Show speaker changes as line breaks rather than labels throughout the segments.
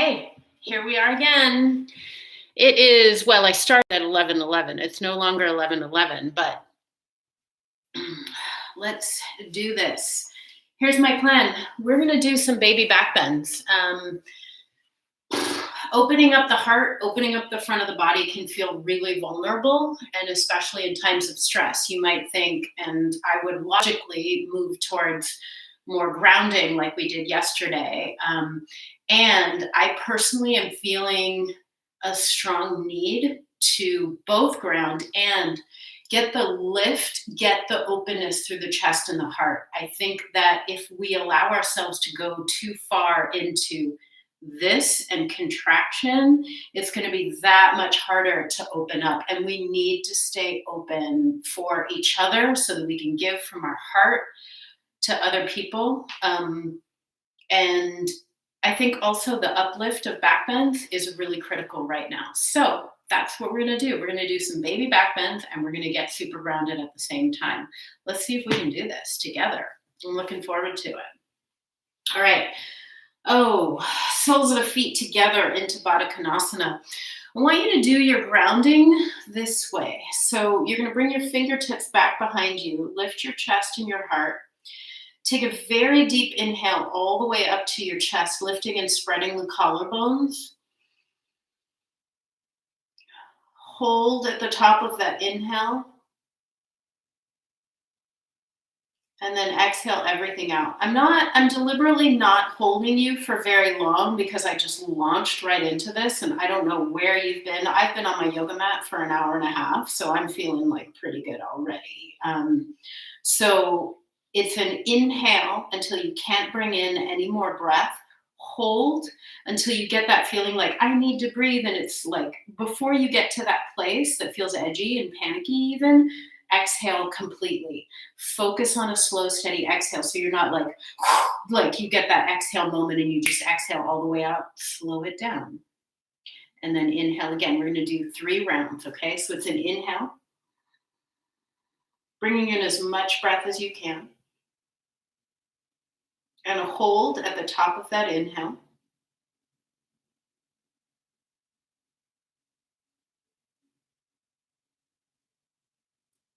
Hey, here we are again. It is, well, I started at 11:11. It's no longer 11:11, but let's do this. Here's my plan. We're going to do some baby back bends. Opening up the heart, opening up the front of the body can feel really vulnerable, and especially in times of stress. You might think, and I would logically move towards more grounding like we did yesterday. And I personally am feeling a strong need to both ground and get the lift, get the openness through the chest and the heart. I think that if we allow ourselves to go too far into this and contraction, it's going to be that much harder to open up. And we need to stay open for each other so that we can give from our heart to other people. And I think also the uplift of back bends is really critical right now. So that's what we're going to do. We're going to do some baby back bends and we're going to get super grounded at the same time. Let's see if we can do this together. I'm looking forward to it. All right. Oh, soles of the feet together into Baddha Konasana. I want you to do your grounding this way. So you're going to bring your fingertips back behind you, lift your chest and your heart. Take a very deep inhale all the way up to your chest, lifting and spreading the collarbones. Hold at the top of that inhale. And then exhale everything out. I'm deliberately not holding you for very long because I just launched right into this and I don't know where you've been. I've been on my yoga mat for an hour and a half, so I'm feeling like pretty good already. So it's an inhale until you can't bring in any more breath. Hold until you get that feeling like I need to breathe. And it's like before you get to that place that feels edgy and panicky even, exhale completely. Focus on a slow, steady exhale. So you're not like you get that exhale moment and you just exhale all the way out. Slow it down. And then inhale again. We're going to do 3 rounds, okay? So it's an inhale. Bringing in as much breath as you can. And a hold at the top of that inhale.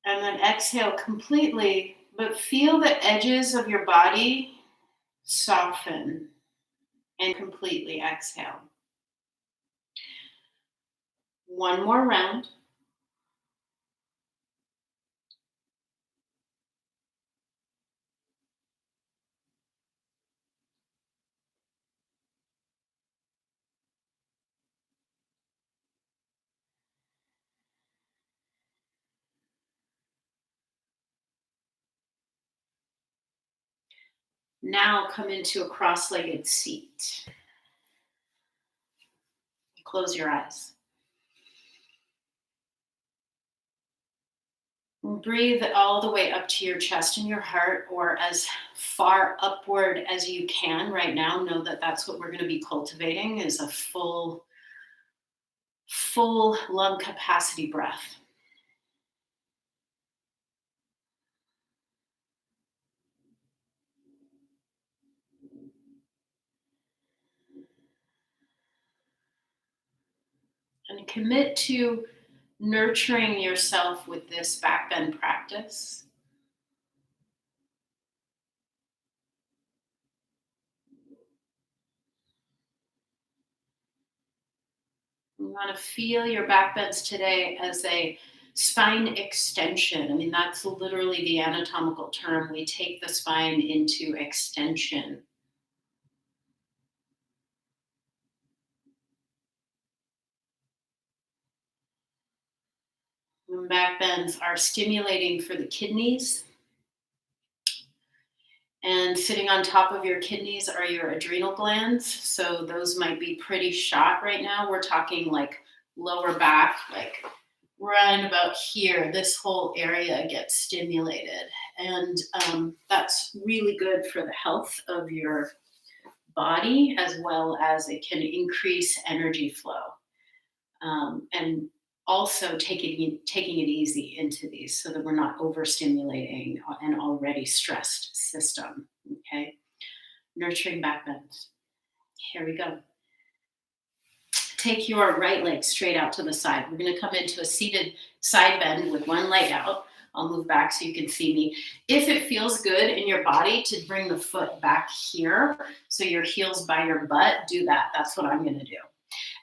And then exhale completely, but feel the edges of your body soften and completely exhale. One more round. Now come into a cross-legged seat. Close your eyes. Breathe all the way up to your chest and your heart, or as far upward as you can right now. Know that that's what we're going to be cultivating, is a full lung capacity breath. And commit to nurturing yourself with this back bend practice. You want to feel your back bends today as a spine extension. I mean, that's literally the anatomical term. We take the spine into extension. And back bends are stimulating for the kidneys. And sitting on top of your kidneys are your adrenal glands. So those might be pretty shot right now. We're talking like lower back, like right about here. This whole area gets stimulated. And that's really good for the health of your body, as well as it can increase energy flow. And also taking it easy into these so that we're not overstimulating an already stressed system. Okay, nurturing back bends. Here we go. Take your right leg straight out to the side. We're going to come into a seated side bend with one leg out. I'll move back so you can see me. If it feels good in your body to bring the foot back here, so your heel's by your butt, do that. That's what I'm going to do.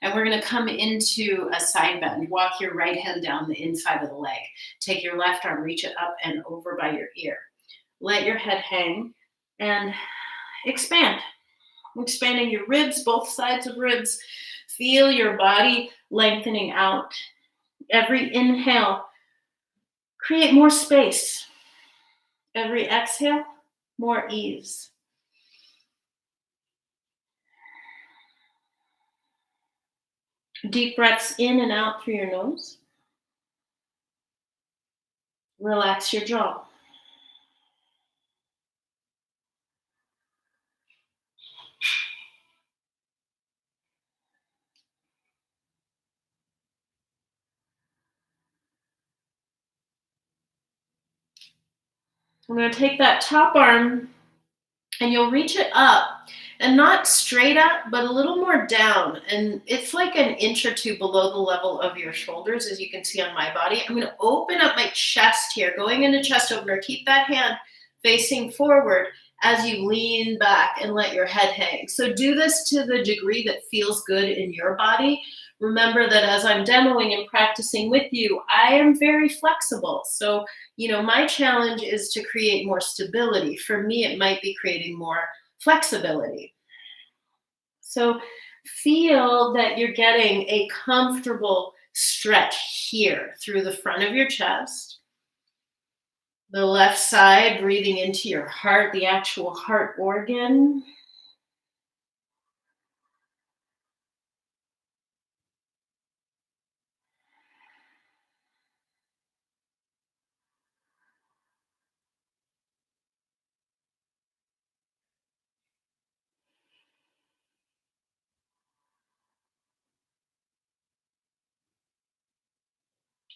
And we're going to come into a side bend. Walk your right hand down the inside of the leg. Take your left arm, reach it up and over by your ear. Let your head hang and expand. Expanding your ribs, both sides of ribs. Feel your body lengthening out. Every inhale, create more space. Every exhale, more ease. Deep breaths in and out through your nose. Relax your jaw. I'm going to take that top arm and you'll reach it up and not straight up, but a little more down. And it's like an inch or two below the level of your shoulders, as you can see on my body. I'm going to open up my chest here, going into chest opener. Keep that hand facing forward as you lean back and let your head hang. So do this to the degree that feels good in your body. Remember that as I'm demoing and practicing with you, I am very flexible. So, my challenge is to create more stability. For me, it might be creating more flexibility. So feel that you're getting a comfortable stretch here through the front of your chest. The left side, breathing into your heart, the actual heart organ.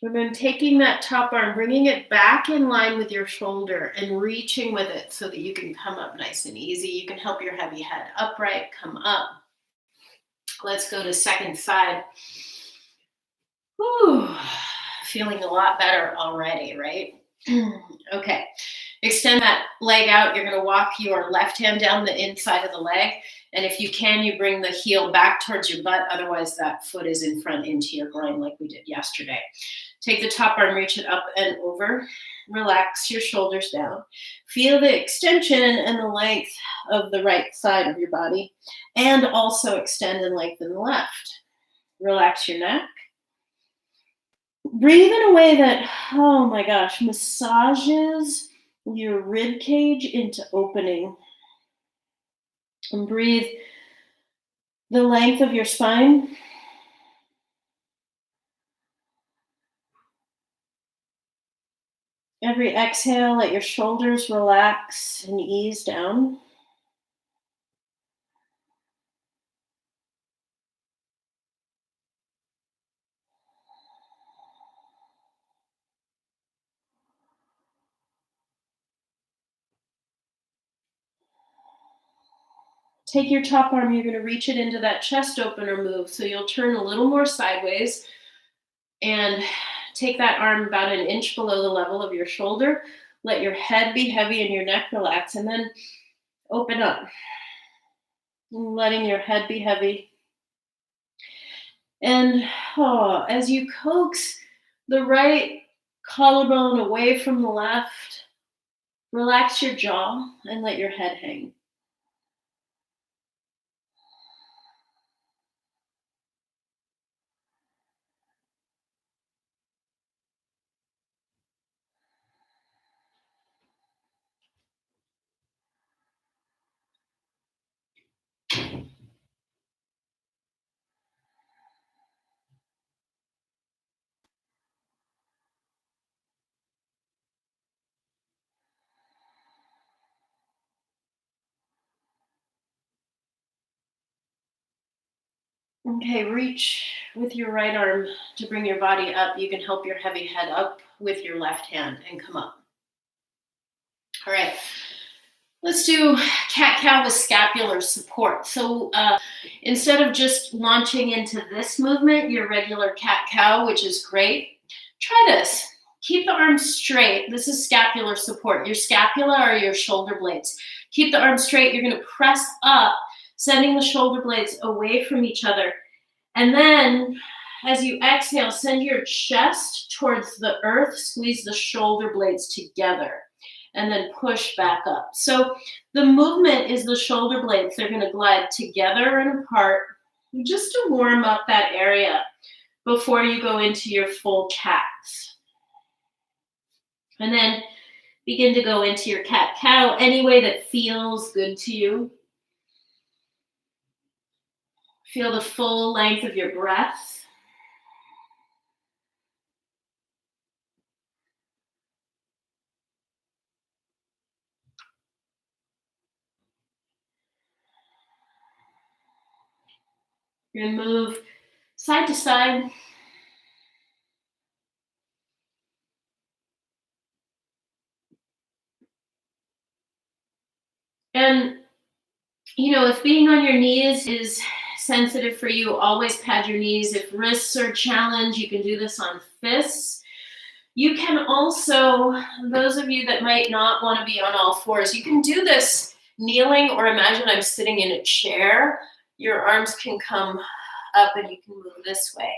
And then taking that top arm, bringing it back in line with your shoulder and reaching with it so that you can come up nice and easy. You can help your heavy head upright, come up. Let's go to second side. Whew, feeling a lot better already, right? Okay, extend that leg out. You're going to walk your left hand down the inside of the leg. And if you can, you bring the heel back towards your butt. Otherwise, that foot is in front into your groin like we did yesterday. Take the top arm, reach it up and over. Relax your shoulders down. Feel the extension and the length of the right side of your body. And also extend and lengthen the left. Relax your neck. Breathe in a way that, oh my gosh, massages your rib cage into opening. And breathe the length of your spine. Every exhale, let your shoulders relax and ease down. Take your top arm, you're going to reach it into that chest opener move. So you'll turn a little more sideways and take that arm about an inch below the level of your shoulder. Let your head be heavy and your neck relax, and then open up. Letting your head be heavy. And as you coax the right collarbone away from the left, relax your jaw and let your head hang. Okay, reach with your right arm to bring your body up. You can help your heavy head up with your left hand and come up. All right. Let's do cat-cow with scapular support. So instead of just launching into this movement, your regular cat-cow, which is great, try this. Keep the arms straight. This is scapular support. Your scapula are your shoulder blades. Keep the arms straight. You're going to press up, sending the shoulder blades away from each other. And then as you exhale, send your chest towards the earth. Squeeze the shoulder blades together. And then push back up. So the movement is the shoulder blades. They're going to glide together and apart just to warm up that area before you go into your full cats. And then begin to go into your cat-cow any way that feels good to you. Feel the full length of your breath. You're going to move side to side. And, if being on your knees is sensitive for you, always pad your knees. If wrists are challenged, you can do this on fists. You can also, those of you that might not want to be on all fours, you can do this kneeling, or imagine I'm sitting in a chair. Your arms can come up and you can move this way.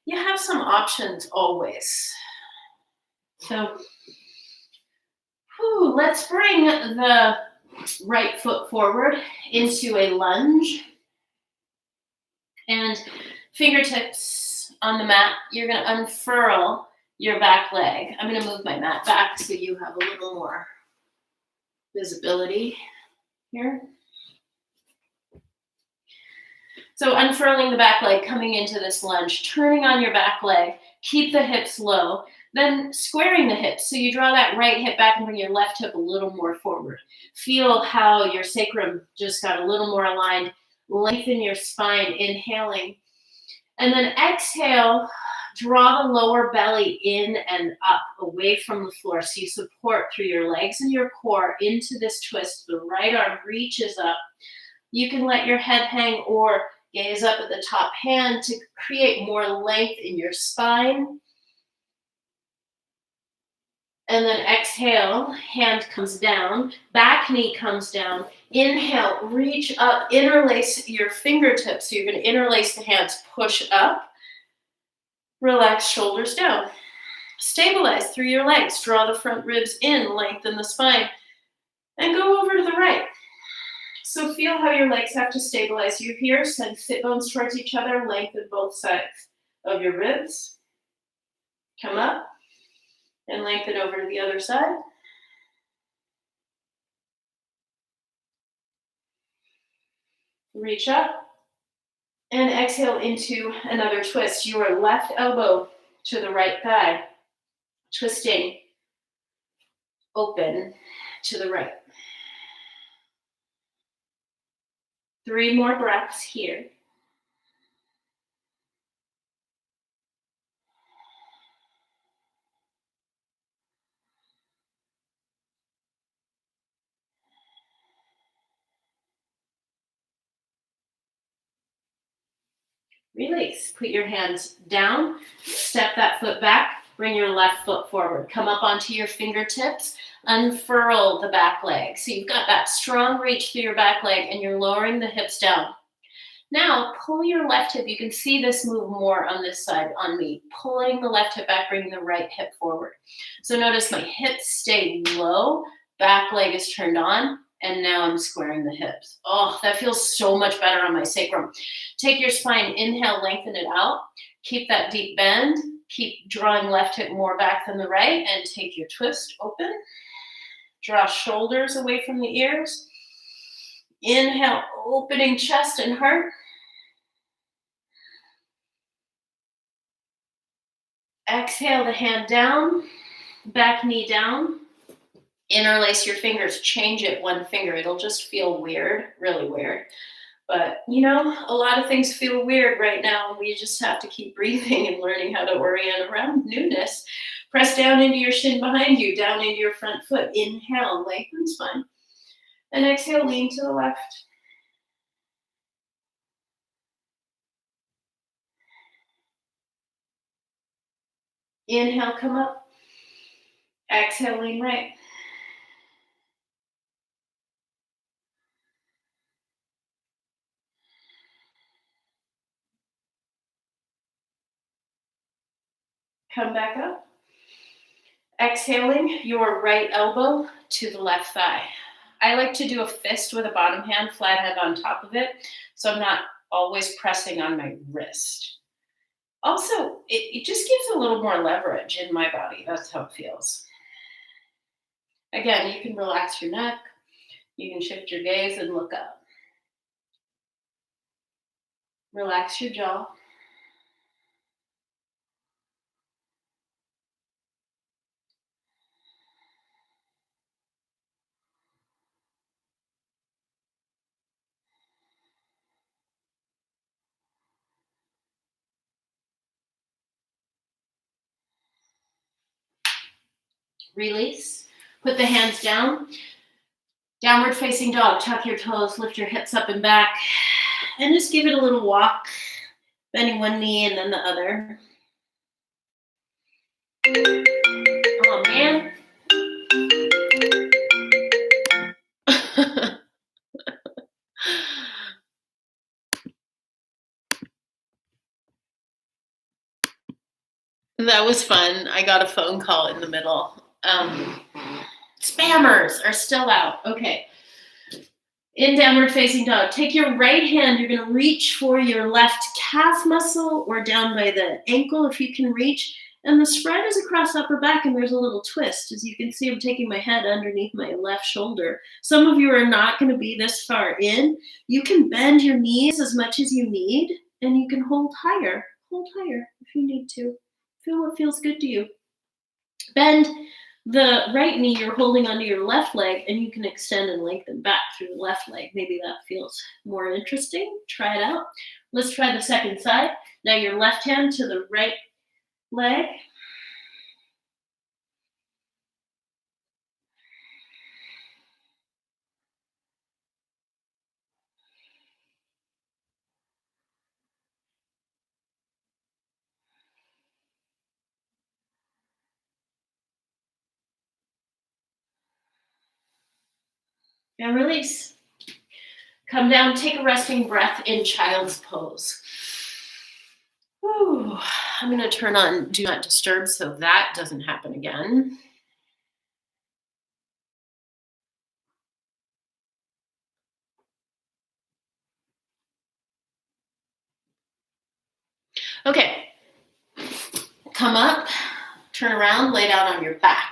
You have some options always. So let's bring the right foot forward into a lunge. And fingertips on the mat, you're going to unfurl your back leg. I'm going to move my mat back so you have a little more visibility here. So unfurling the back leg, coming into this lunge, turning on your back leg, keep the hips low, then squaring the hips. So you draw that right hip back and bring your left hip a little more forward. Feel how your sacrum just got a little more aligned. Lengthen your spine, inhaling. And then exhale, draw the lower belly in and up, away from the floor. So you support through your legs and your core into this twist. The right arm reaches up. You can let your head hang or gaze up at the top hand to create more length in your spine. And then exhale, hand comes down, back knee comes down. Inhale, reach up, interlace your fingertips. So you're going to interlace the hands, push up, relax shoulders down. Stabilize through your legs, draw the front ribs in, lengthen the spine, and go over to the right. So feel how your legs have to stabilize. You're here, send sit bones towards each other, lengthen both sides of your ribs. Come up and lengthen over to the other side. Reach up and exhale into another twist. Your left elbow to the right thigh, twisting open to the right. 3 more breaths here. Release. Put your hands down, step that foot back, bring your left foot forward. Come up onto your fingertips, unfurl the back leg. So you've got that strong reach through your back leg and you're lowering the hips down. Now pull your left hip. You can see this move more on this side on me. Pulling the left hip back, bringing the right hip forward. So notice my hips stay low, back leg is turned on, and now I'm squaring the hips. Oh, that feels so much better on my sacrum. Take your spine, inhale, lengthen it out. Keep that deep bend. Keep drawing left hip more back than the right, and take your twist open. Draw shoulders away from the ears. Inhale, opening chest and heart. Exhale the hand down, back knee down. Interlace your fingers, change it one finger. It'll just feel weird, really weird. But, a lot of things feel weird right now. We just have to keep breathing and learning how to orient around newness. Press down into your shin behind you, down into your front foot. Inhale, lengthen spine. And exhale, lean to the left. Inhale, come up. Exhale, lean right. Come back up. Exhaling your right elbow to the left thigh. I like to do a fist with a bottom hand, flat head on top of it, so I'm not always pressing on my wrist. Also, it just gives a little more leverage in my body. That's how it feels. Again, you can relax your neck. You can shift your gaze and look up. Relax your jaw. Release. Put the hands down. Downward facing dog. Tuck your toes, lift your hips up and back, and just give it a little walk, bending one knee and then the other. Oh, man. That was fun. I got a phone call in the middle. Spammers are still out. Okay. In downward facing dog, take your right hand. You're going to reach for your left calf muscle or down by the ankle if you can reach. And the spread is across upper back, and there's a little twist. As you can see, I'm taking my head underneath my left shoulder. Some of you are not going to be this far in. You can bend your knees as much as you need, and you can hold higher. Hold higher if you need to. Feel what feels good to you. Bend the right knee you're holding onto your left leg, and you can extend and lengthen back through the left leg. Maybe that feels more interesting. Try it out. Let's try the second side. Now your left hand to the right leg. And release. Come down, take a resting breath in child's pose. Whew. I'm going to turn on Do Not Disturb so that doesn't happen again. Okay. Come up, turn around, lay down on your back.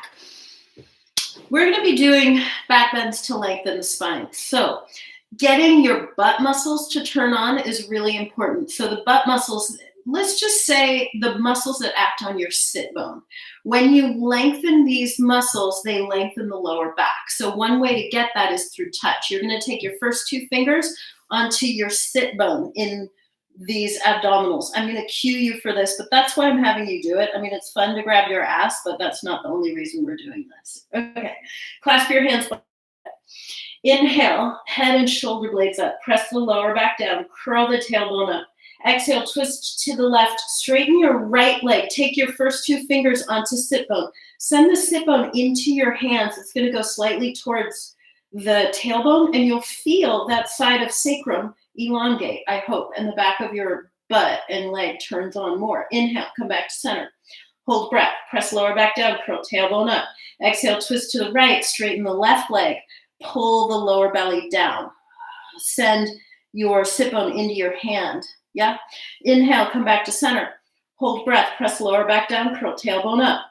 We're going to be doing back bends to lengthen the spine. So getting your butt muscles to turn on is really important. So the butt muscles, let's just say the muscles that act on your sit bone. When you lengthen these muscles, they lengthen the lower back. So one way to get that is through touch. You're going to take your first two fingers onto your sit bone in these abdominals. I'm going to cue you for this, but that's why I'm having you do it. I mean, it's fun to grab your ass, but that's not the only reason we're doing this. Okay. Clasp your hands. Inhale, head and shoulder blades up. Press the lower back down. Curl the tailbone up. Exhale, twist to the left. Straighten your right leg. Take your first two fingers onto sit bone. Send the sit bone into your hands. It's going to go slightly towards the tailbone, and you'll feel that side of sacrum elongate, I hope, and the back of your butt and leg turns on more. Inhale, come back to center. Hold breath. Press lower back down. Curl tailbone up. Exhale, twist to the right. Straighten the left leg. Pull the lower belly down. Send your sit bone into your hand. Yeah. Inhale, come back to center. Hold breath. Press lower back down. Curl tailbone up.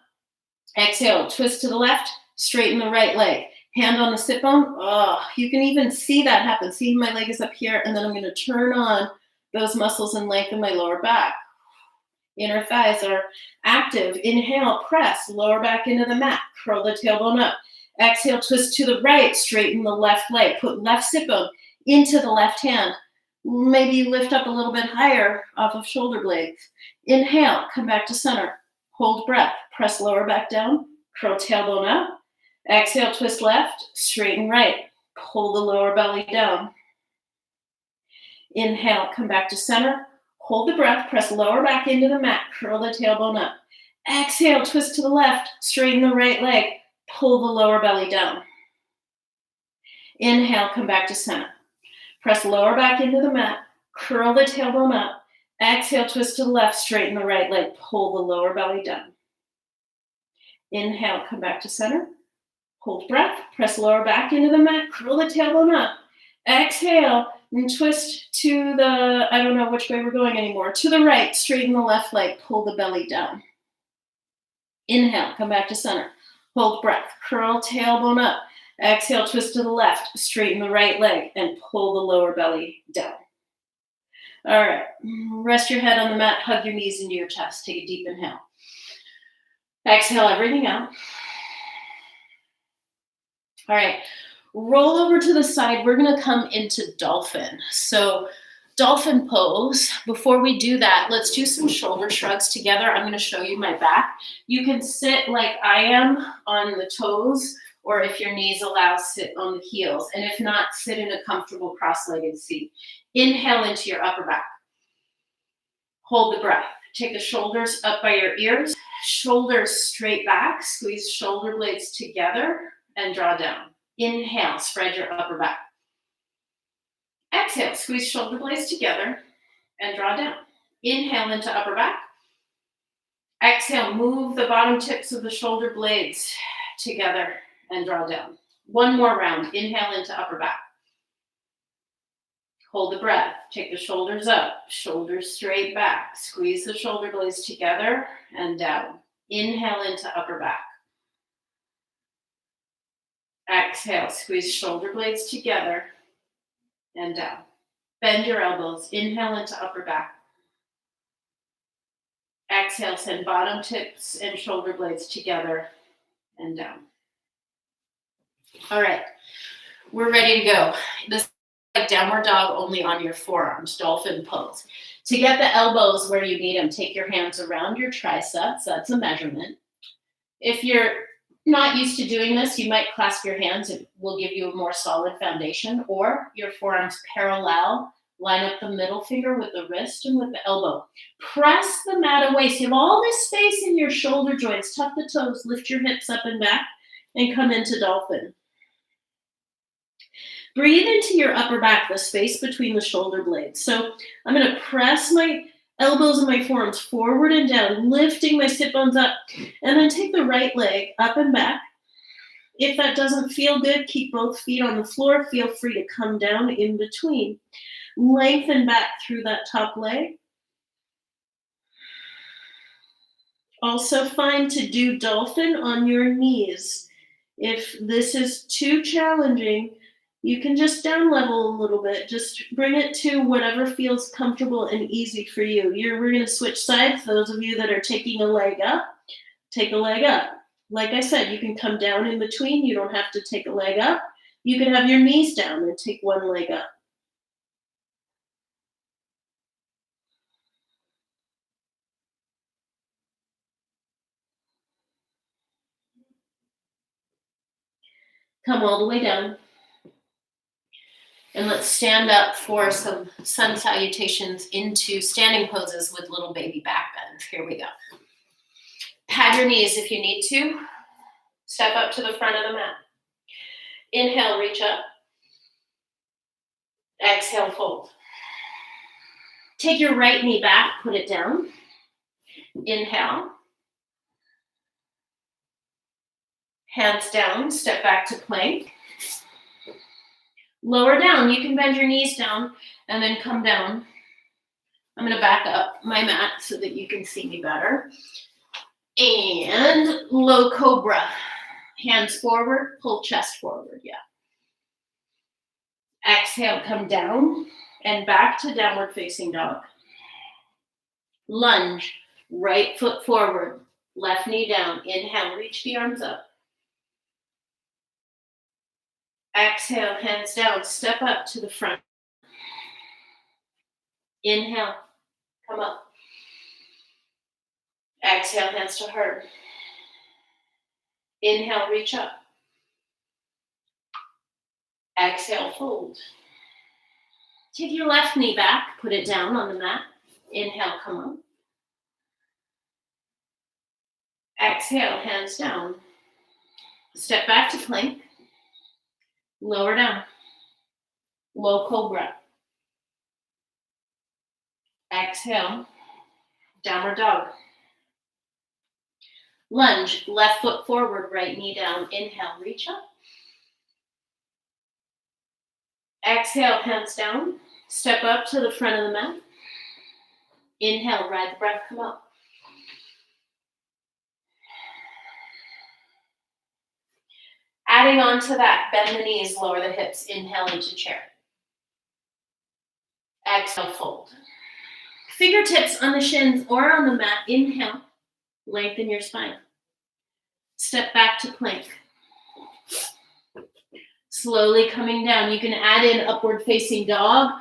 Exhale, twist to the left. Straighten the right leg. Hand on the sit bone. Oh, you can even see that happen. See, my leg is up here, and then I'm going to turn on those muscles and lengthen my lower back. Inner thighs are active. Inhale, press, lower back into the mat. Curl the tailbone up. Exhale, twist to the right. Straighten the left leg. Put left sit bone into the left hand. Maybe lift up a little bit higher off of shoulder blades. Inhale, come back to center. Hold breath. Press lower back down. Curl tailbone up. Exhale, twist left, straighten right. Pull the lower belly down. Inhale, come back to center. Hold the breath, press lower back into the mat, curl the tailbone up. Exhale, twist to the left, straighten the right leg, pull the lower belly down. Inhale, come back to center. Press lower back into the mat, curl the tailbone up. Exhale, twist to the left, straighten the right leg, pull the lower belly down. Inhale, come back to center. Hold breath, press lower back into the mat, curl the tailbone up. Exhale, and twist to the, I don't know which way we're going anymore, to the right, straighten the left leg, pull the belly down. Inhale, come back to center. Hold breath, curl tailbone up. Exhale, twist to the left, straighten the right leg, and pull the lower belly down. All right, rest your head on the mat, hug your knees into your chest. Take a deep inhale. Exhale everything out. All right, roll over to the side. We're gonna come into dolphin. So dolphin pose. Before we do that, let's do some shoulder shrugs together. I'm gonna show you my back. You can sit like I am on the toes, or if your knees allow, sit on the heels. And if not, sit in a comfortable cross-legged seat. Inhale into your upper back. Hold the breath. Take the shoulders up by your ears, shoulders straight back, squeeze shoulder blades together and draw down. Inhale, spread your upper back. Exhale, squeeze shoulder blades together and draw down. Inhale into upper back. Exhale, move the bottom tips of the shoulder blades together and draw down. One more round. Inhale into upper back. Hold the breath. Take the shoulders up, shoulders straight back. Squeeze the shoulder blades together and down. Inhale into upper back. Exhale, squeeze shoulder blades together and down. Bend your elbows. Inhale into upper back. Exhale, send bottom tips and shoulder blades together and down. All right, we're ready to go. This is like downward dog, only on your forearms, dolphin pose. To get the elbows where you need them, take your hands around your triceps. That's a measurement. If you're not used to doing this, you might clasp your hands. It will give you a more solid foundation, or your forearms parallel. Line up the middle finger with the wrist and with the elbow. Press the mat away. So you have all this space in your shoulder joints. Tuck the toes, lift your hips up and back, and come into dolphin. Breathe into your upper back, the space between the shoulder blades. So I'm going to press my elbows and my forearms forward and down, lifting my sit bones up, and then take the right leg up and back. If that doesn't feel good, keep both feet on the floor. Feel free to come down in between. Lengthen back through that top leg. Also fine to do dolphin on your knees. If this is too challenging, you can just down level a little bit. Just bring it to whatever feels comfortable and easy for you. We're going to switch sides. Those of you that are taking a leg up, take a leg up. Like I said, you can come down in between. You don't have to take a leg up. You can have your knees down and take one leg up. Come all the way down. And let's stand up for some sun salutations into standing poses with little baby back bends. Here we go. Pad your knees if you need to. Step up to the front of the mat. Inhale, reach up. Exhale, fold. Take your right knee back, put it down. Inhale. Hands down, step back to plank. Lower down, you can bend your knees down and then come down. I'm going to back up my mat so that you can see me better. And low cobra. Hands forward, pull chest forward, yeah. Exhale, come down and back to downward facing dog. Lunge, right foot forward, left knee down. Inhale, reach the arms up. Exhale, hands down, step up to the front. Inhale, come up. Exhale, hands to heart. Inhale, reach up. Exhale, fold. Take your left knee back, put it down on the mat. Inhale, come up. Exhale, hands down. Step back to plank. Lower down. Low cobra. Exhale, downward dog. Lunge, left foot forward, right knee down. Inhale, reach up. Exhale, hands down. Step up to the front of the mat. Inhale, ride the breath, come up. Adding on to that, bend the knees, lower the hips. Inhale into chair. Exhale, fold. Fingertips on the shins or on the mat. Inhale, lengthen your spine. Step back to plank. Slowly coming down. You can add in upward facing dog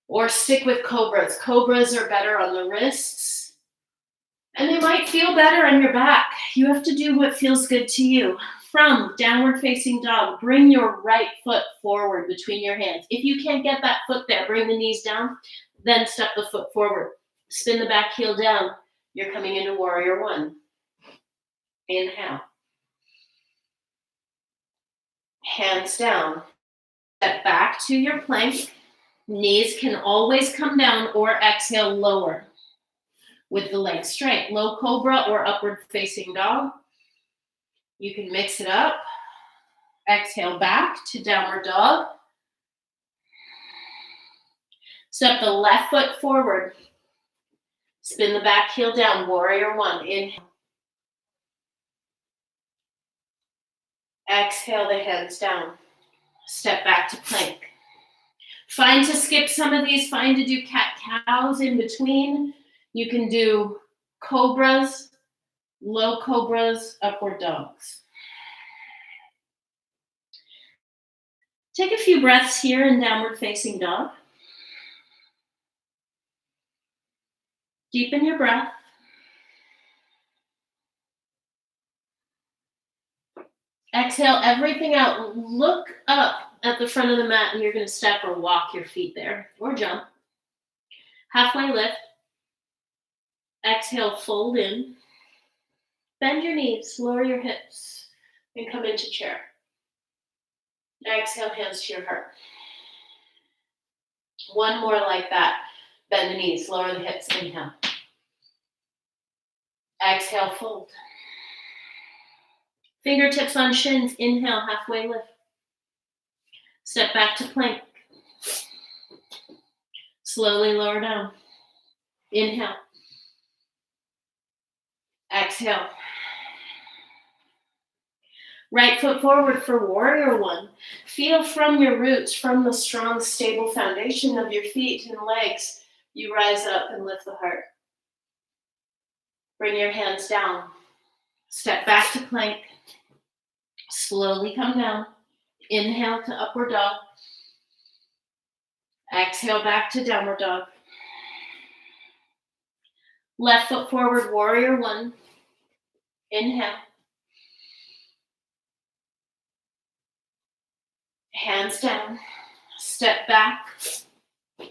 or stick with cobras. Cobras are better on the wrists and they might feel better on your back. You have to do what feels good to you. From downward facing dog, bring your right foot forward between your hands. If you can't get that foot there, bring the knees down, then step the foot forward. Spin the back heel down. You're coming into warrior one. Inhale. Hands down. Step back to your plank. Knees can always come down or exhale lower with the legs straight. Low cobra or upward facing dog. You can mix it up. Exhale back to downward dog. Step the left foot forward. Spin the back heel down, warrior one. Inhale. Exhale the hands down. Step back to plank. Fine to skip some of these, fine to do cat-cows in between. You can do cobras, low cobras, upward dogs. Take a few breaths here in downward facing dog. Deepen your breath. Exhale everything out. Look up at the front of the mat and you're going to step or walk your feet there or jump. Halfway lift. Exhale, fold in. Bend your knees, lower your hips, and come into chair. Exhale, hands to your heart. One more like that. Bend the knees, lower the hips, inhale. Exhale, fold. Fingertips on shins, inhale, halfway lift. Step back to plank. Slowly lower down. Inhale. Exhale. Right foot forward for warrior one. Feel from your roots, from the strong, stable foundation of your feet and legs, you rise up and lift the heart. Bring your hands down. Step back to plank. Slowly come down. Inhale to upward dog. Exhale back to downward dog. Left foot forward, warrior one. Inhale. Hands down. Step back.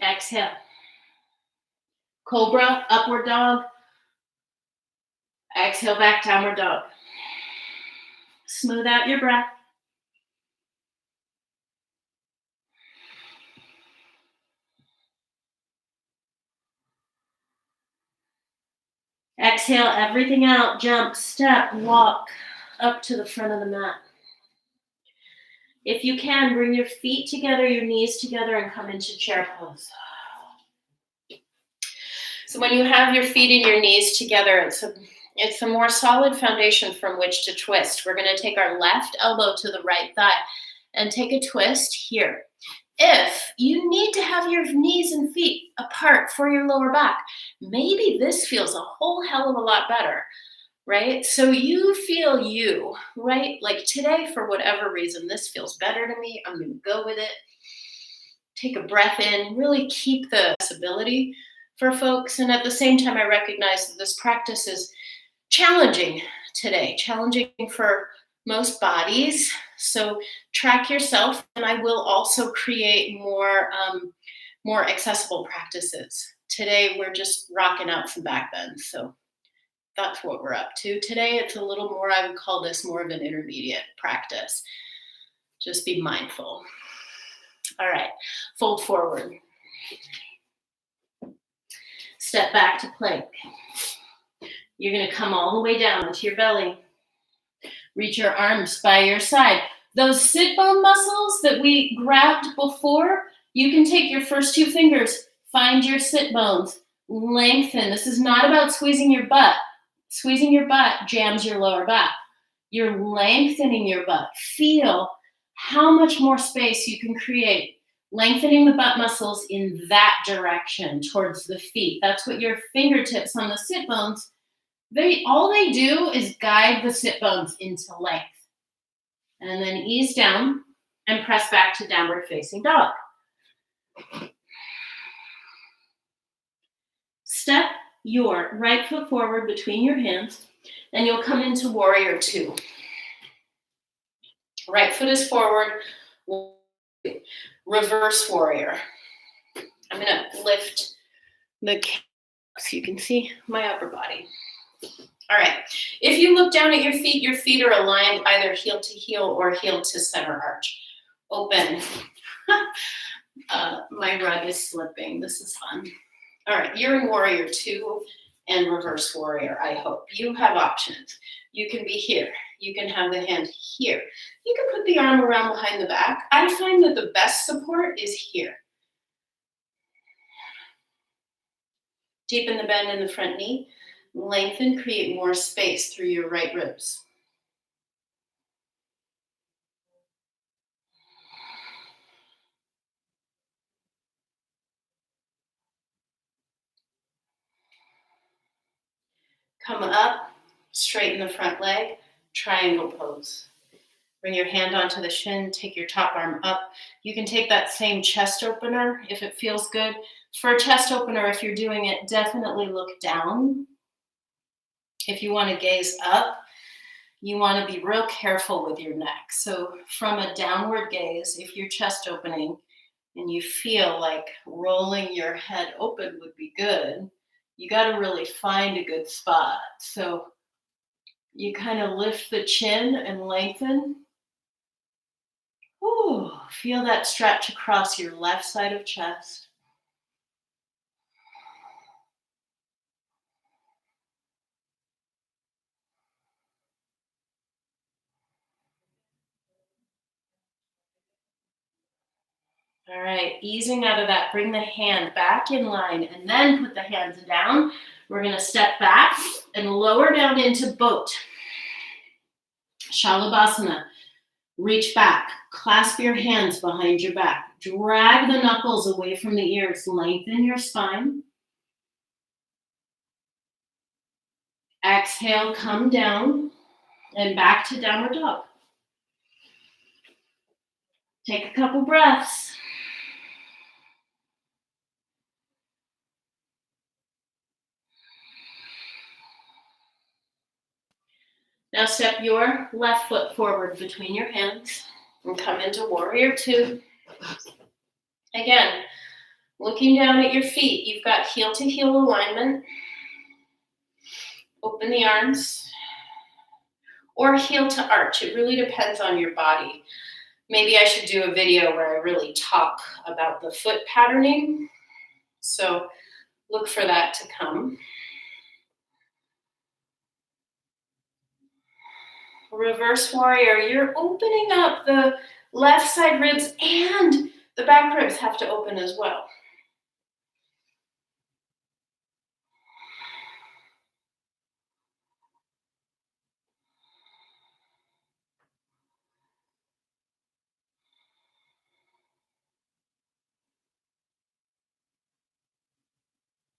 Exhale. Cobra, upward dog. Exhale back, downward dog. Smooth out your breath. Exhale everything out. Jump, step, walk up to the front of the mat. If you can, bring your feet together, your knees together, and come into chair pose. So when you have your feet and your knees together, it's a more solid foundation from which to twist. We're going to take our left elbow to the right thigh and take a twist here. If you need to have your knees and feet apart for your lower back, maybe this feels a whole hell of a lot better, right? So you feel you, right? Like today, for whatever reason, this feels better to me. I'm going to go with it. Take a breath in, really keep the flexibility for folks. And at the same time, I recognize that this practice is challenging today, challenging for most bodies. So track yourself, and I will also create more accessible practices. Today we're just rocking out some back bends, so that's what we're up to. Today it's a little more, I would call this more of an intermediate practice. Just be mindful. All right, fold forward. Step back to plank. You're gonna come all the way down into your belly. Reach your arms by your side. Those sit bone muscles that we grabbed before, you can take your first two fingers, find your sit bones, lengthen. This is not about squeezing your butt. Squeezing your butt jams your lower back. You're lengthening your butt. Feel how much more space you can create. Lengthening the butt muscles in that direction towards the feet. That's what your fingertips on the sit bones, all they do is guide the sit bones into length. And then ease down and press back to downward facing dog. Step your right foot forward between your hands, and you'll come into warrior two. Right foot is forward, reverse warrior. I'm gonna lift the cap so you can see my upper body. All right, if you look down at your feet are aligned either heel to heel or heel to center arch. Open. My rug is slipping, this is fun. All right, you're in warrior two and reverse warrior, I hope. You have options. You can be here. You can have the hand here. You can put the arm around behind the back. I find that the best support is here. Deepen the bend in the front knee. Lengthen, create more space through your right ribs. Come up, straighten the front leg, triangle pose. Bring your hand onto the shin, take your top arm up. You can take that same chest opener if it feels good. For a chest opener, if you're doing it, definitely look down. If you want to gaze up, you want to be real careful with your neck. So from a downward gaze, if you're chest opening and you feel like rolling your head open would be good, you got to really find a good spot. So you kind of lift the chin and lengthen. Ooh, feel that stretch across your left side of chest. All right, easing out of that, bring the hand back in line and then put the hands down. We're gonna step back and lower down into boat. Shavasana. Reach back, clasp your hands behind your back, drag the knuckles away from the ears, lengthen your spine. Exhale, come down and back to downward dog. Take a couple breaths. Now step your left foot forward between your hands and come into warrior two. Again, looking down at your feet, you've got heel to heel alignment. Open the arms or heel to arch. It really depends on your body. Maybe I should do a video where I really talk about the foot patterning. So look for that to come. Reverse warrior, you're opening up the left side ribs and the back ribs have to open as well.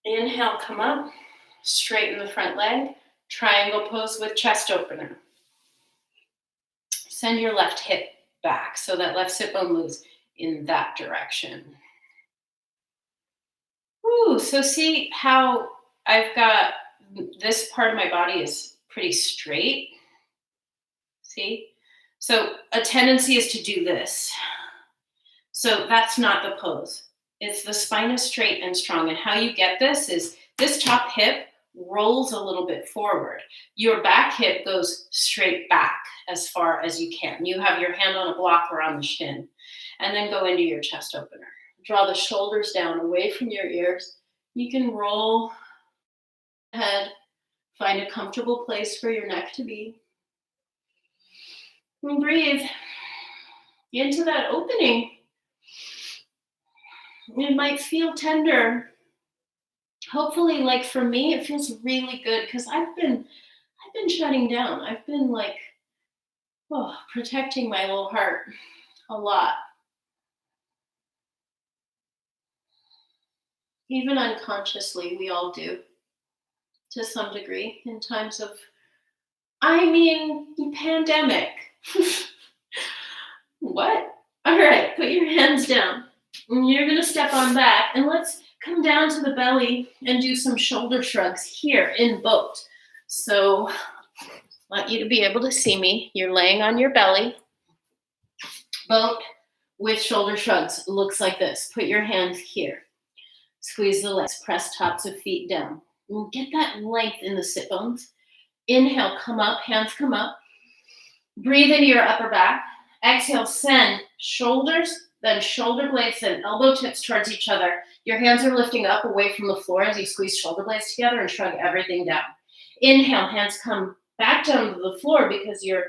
Inhale, come up, straighten the front leg, triangle pose with chest opener. Send your left hip back so that left sit bone moves in that direction. Ooh, so see how I've got this part of my body is pretty straight. See? So a tendency is to do this. So that's not the pose. It's the spine is straight and strong. And how you get this is this top hip rolls a little bit forward. Your back hip goes straight back as far as you can. You have your hand on a block or on the shin. And then go into your chest opener. Draw the shoulders down away from your ears. You can roll ahead. Find a comfortable place for your neck to be. And breathe into that opening. It might feel tender. Hopefully, like for me, it feels really good because I've been shutting down. I've been like, protecting my little heart a lot. Even unconsciously, we all do to some degree in times of, pandemic. What? All right, put your hands down. You're going to step on back and let's come down to the belly and do some shoulder shrugs here in boat. So I want you to be able to see me. You're laying on your belly. Boat with shoulder shrugs looks like this. Put your hands here. Squeeze the legs. Press tops of feet down. Get that length in the sit bones. Inhale, come up. Hands come up. Breathe into your upper back. Exhale, send shoulders, then shoulder blades, then elbow tips towards each other. Your hands are lifting up away from the floor as you squeeze shoulder blades together and shrug everything down. Inhale, hands come back down to the floor because you're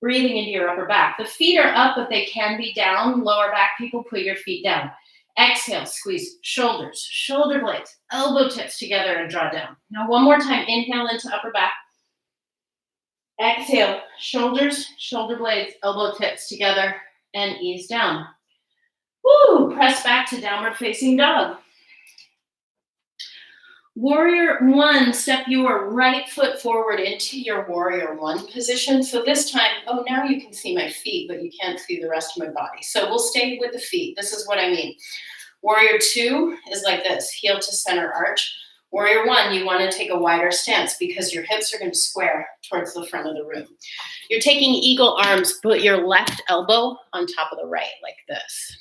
breathing into your upper back. The feet are up, but they can be down. Lower back people, put your feet down. Exhale, squeeze shoulders, shoulder blades, elbow tips together and draw down. Now one more time, inhale into upper back. Exhale, shoulders, shoulder blades, elbow tips together and ease down. Woo! Press back to downward facing dog. Warrior one, step your right foot forward into your warrior one position. So this time, now you can see my feet, but you can't see the rest of my body. So we'll stay with the feet. This is what I mean. Warrior two is like this, heel to center arch. Warrior one, you want to take a wider stance because your hips are going to square towards the front of the room. You're taking eagle arms, put your left elbow on top of the right like this.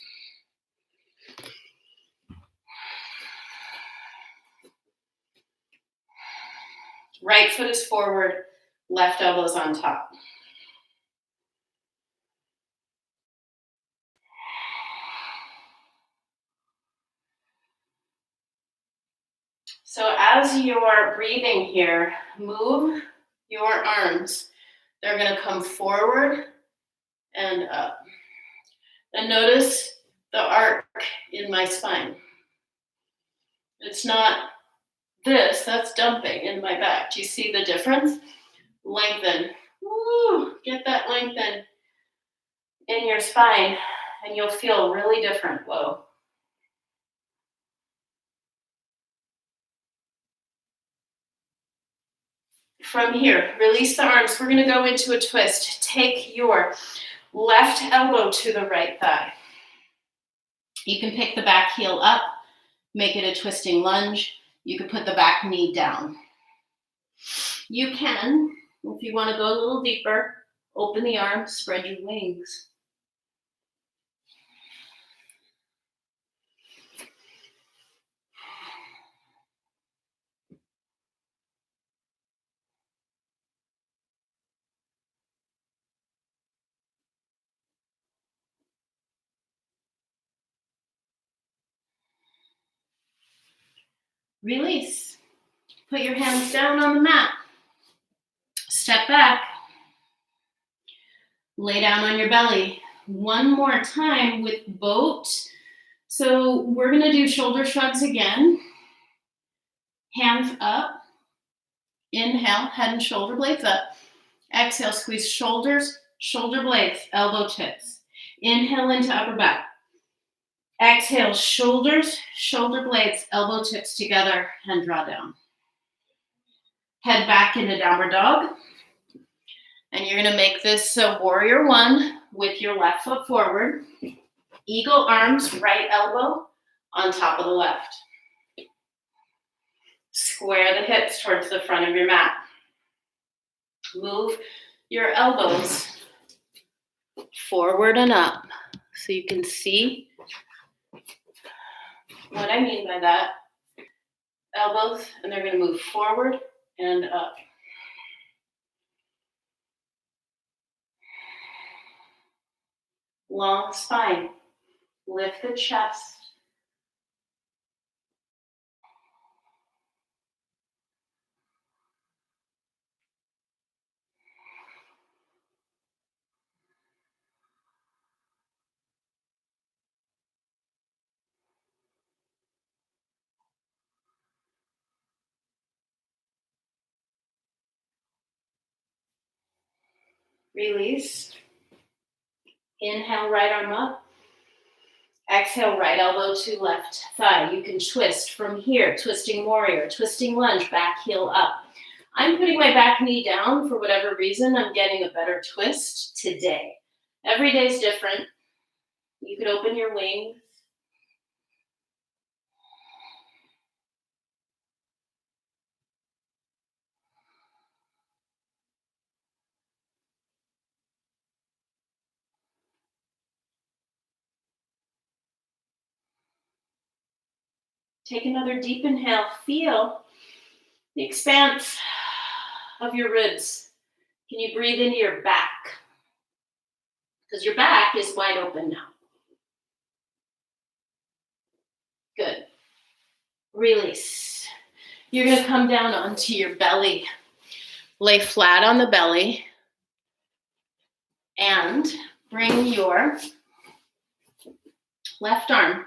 Right foot is forward, left elbow is on top. So as you're breathing here, move your arms. They're going to come forward and up. And notice the arc in my spine. It's not this, that's dumping in my back. Do you see the difference? Lengthen. Woo, get that lengthen in your spine and you'll feel really different. Whoa. From here, release the arms. We're going to go into a twist. Take your left elbow to the right thigh. You can pick the back heel up, make it a twisting lunge. You can put the back knee down. You can, if you want to go a little deeper, open the arms, spread your wings. Release. Put your hands down on the mat. Step back. Lay down on your belly. One more time with boat. So we're going to do shoulder shrugs again. Hands up. Inhale, head and shoulder blades up. Exhale, squeeze shoulders, shoulder blades, elbow tips. Inhale into upper back. Exhale, shoulders, shoulder blades, elbow tips together and draw down. Head back into downward dog. And you're going to make this so warrior one with your left foot forward. Eagle arms, right elbow on top of the left. Square the hips towards the front of your mat. Move your elbows forward and up. So you can see what I mean by that. Elbows, and they're going to move forward and up. Long spine. Lift the chest. Release. Inhale, right arm up. Exhale, right elbow to left thigh. You can twist from here, twisting warrior, twisting lunge, back heel up. I'm putting my back knee down for whatever reason. I'm getting a better twist today. Every day is different. You could open your wings. Take another deep inhale. Feel the expanse of your ribs. Can you breathe into your back? Because your back is wide open now. Good. Release. You're going to come down onto your belly. Lay flat on the belly. And bring your left arm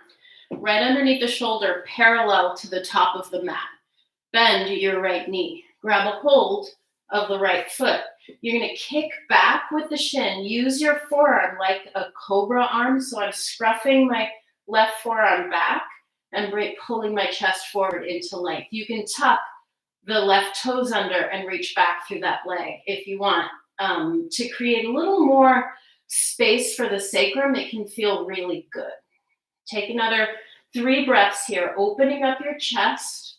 right underneath the shoulder, parallel to the top of the mat. Bend your right knee. Grab a hold of the right foot. You're going to kick back with the shin. Use your forearm like a cobra arm. So I'm scruffing my left forearm back and pulling my chest forward into length. You can tuck the left toes under and reach back through that leg if you want. To create a little more space for the sacrum, it can feel really good. Take another 3 breaths here, opening up your chest.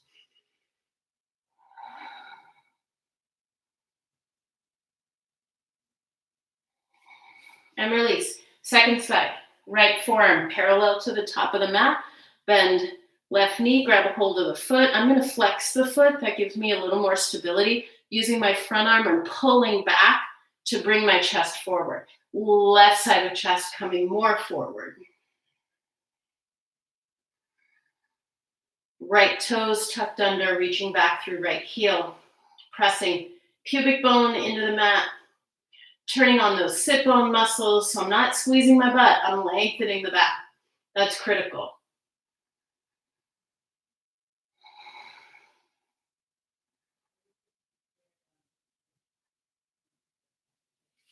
And release. Second side, right forearm parallel to the top of the mat. Bend left knee, grab a hold of the foot. I'm going to flex the foot. That gives me a little more stability. Using my front arm and pulling back to bring my chest forward. Left side of chest coming more forward. Right toes tucked under, reaching back through right heel. Pressing pubic bone into the mat. Turning on those sit bone muscles. So I'm not squeezing my butt, I'm lengthening the back. That's critical.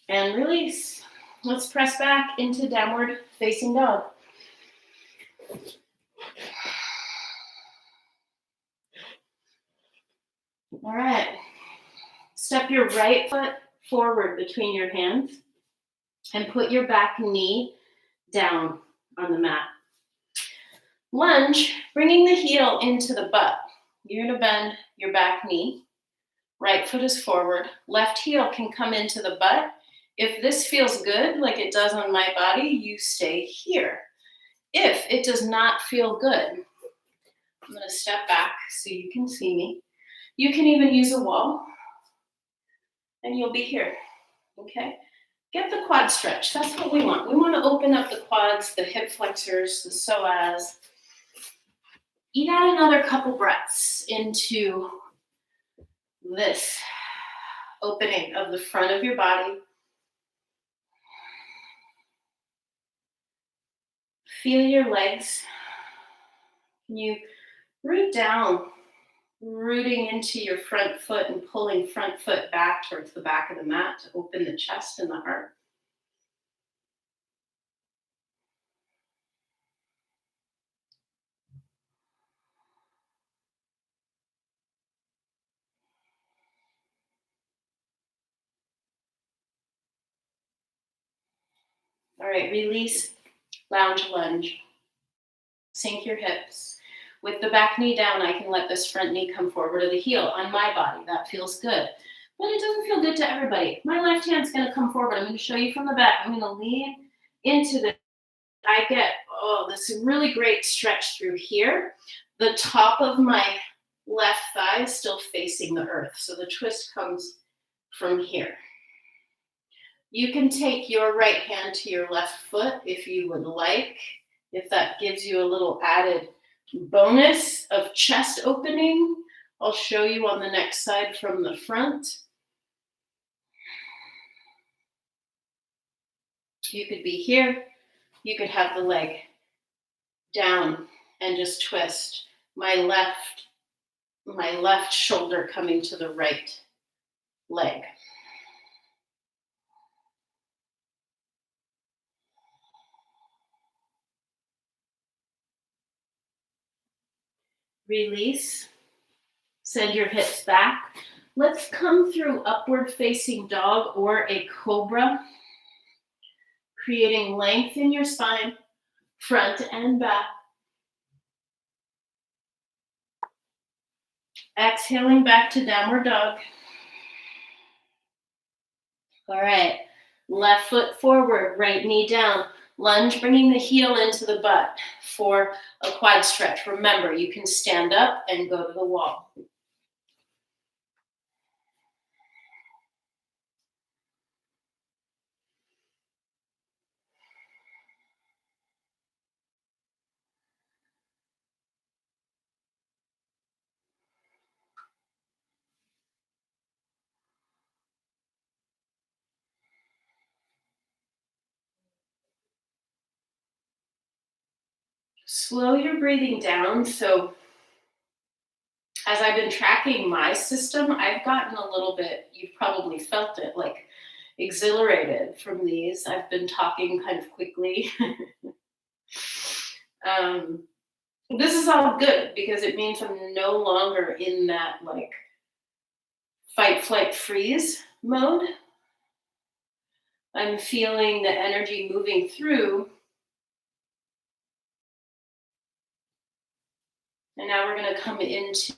And release. Let's press back into downward facing dog. All right. Step your right foot forward between your hands and put your back knee down on the mat. Lunge, bringing the heel into the butt. You're going to bend your back knee. Right foot is forward. Left heel can come into the butt. If this feels good, like it does on my body, you stay here. If it does not feel good, I'm going to step back so you can see me. You can even use a wall, and you'll be here, okay? Get the quad stretch. That's what we want. We want to open up the quads, the hip flexors, the psoas. You got another couple breaths into this opening of the front of your body. Feel your legs. Can you root down, rooting into your front foot and pulling front foot back towards the back of the mat to open the chest and the heart. All right, release, lounge lunge. Sink your hips. With the back knee down, I can let this front knee come forward to the heel on my body. That feels good. but it doesn't feel good to everybody. My left hand's going to come forward. I'm going to show you from the back. I'm going to lean into the, I get, this really great stretch through here. The top of my left thigh is still facing the earth. So the twist comes from here. You can take your right hand to your left foot if you would like, if that gives you a little added bonus of chest opening. I'll show you on the next side from the front. You could be here. You could have the leg down and just twist. My left shoulder coming to the right leg. Release. Send your hips back. Let's come through upward facing dog or a cobra, creating length in your spine, front and back. Exhaling back to downward dog. All right, left foot forward, right knee down. Lunge, bringing the heel into the butt for a quad stretch. Remember, you can stand up and go to the wall. Slow your breathing down. So as I've been tracking my system, I've gotten a little bit, you've probably felt it, like exhilarated from these. I've been talking kind of quickly. This is all good because it means I'm no longer in that like fight, flight, freeze mode. I'm feeling the energy moving through. And now we're going to come into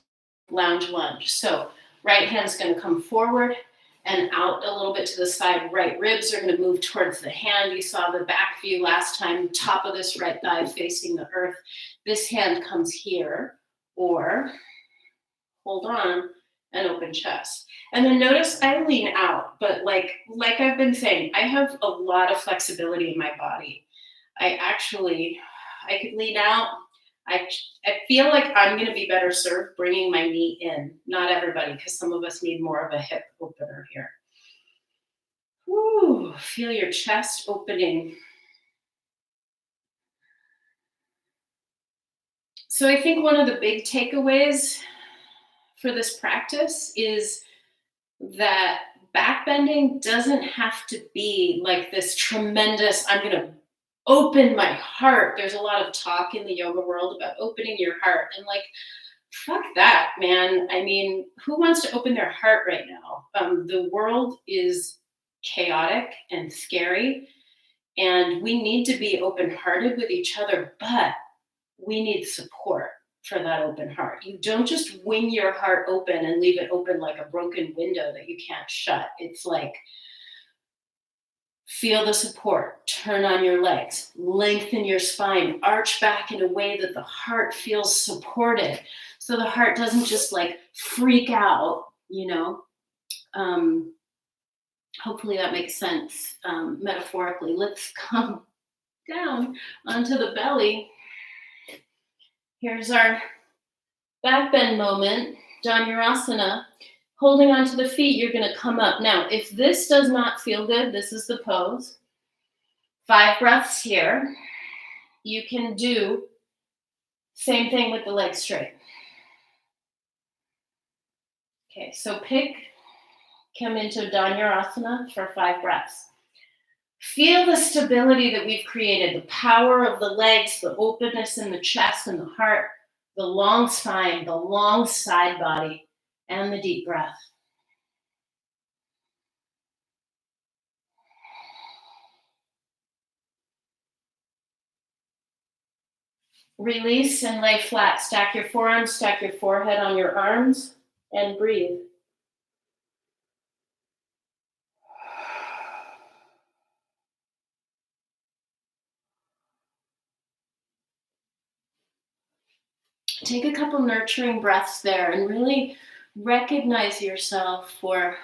lounge lunge. So right hand's going to come forward and out a little bit to the side. Right ribs are going to move towards the hand. You saw the back view last time, top of this right thigh facing the earth. This hand comes here, or hold on and open chest. And then notice I lean out, but like I've been saying, I have a lot of flexibility in my body. I could lean out. I feel like I'm going to be better served bringing my knee in. Not everybody, because some of us need more of a hip opener here. Woo, feel your chest opening. So I think one of the big takeaways for this practice is that backbending doesn't have to be like this tremendous, I'm going to open my heart. There's a lot of talk in the yoga world about opening your heart, and like, fuck that, man. I mean, who wants to open their heart right now? The world is chaotic and scary, and we need to be open-hearted with each other, but we need support for that open heart. You don't just wing your heart open and leave it open like a broken window that you can't shut. It's like, feel the support, turn on your legs, lengthen your spine, arch back in a way that the heart feels supported. So the heart doesn't just like freak out, you know. Hopefully that makes sense metaphorically. Let's come down onto the belly. Here's our back bend moment, Dhanurasana. Holding onto the feet, you're going to come up. Now, if this does not feel good, this is the pose. 5 breaths here. You can do same thing with the legs straight. Okay, so come into Dhanurasana for 5 breaths. Feel the stability that we've created, the power of the legs, the openness in the chest and the heart, the long spine, the long side body, and the deep breath. Release and lay flat. Stack your forearms, stack your forehead on your arms, and breathe. Take a couple nurturing breaths there and really recognize yourself for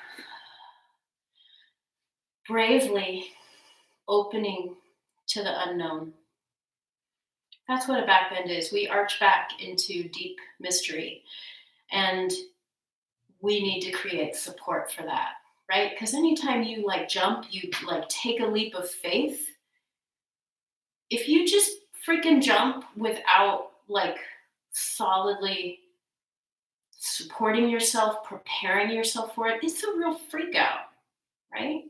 bravely opening to the unknown. That's what a backbend is. We arch back into deep mystery, and we need to create support for that, right? Because anytime you like jump, you like take a leap of faith. If you just freaking jump without like solidly supporting yourself, preparing yourself for it, it's a real freak out, right?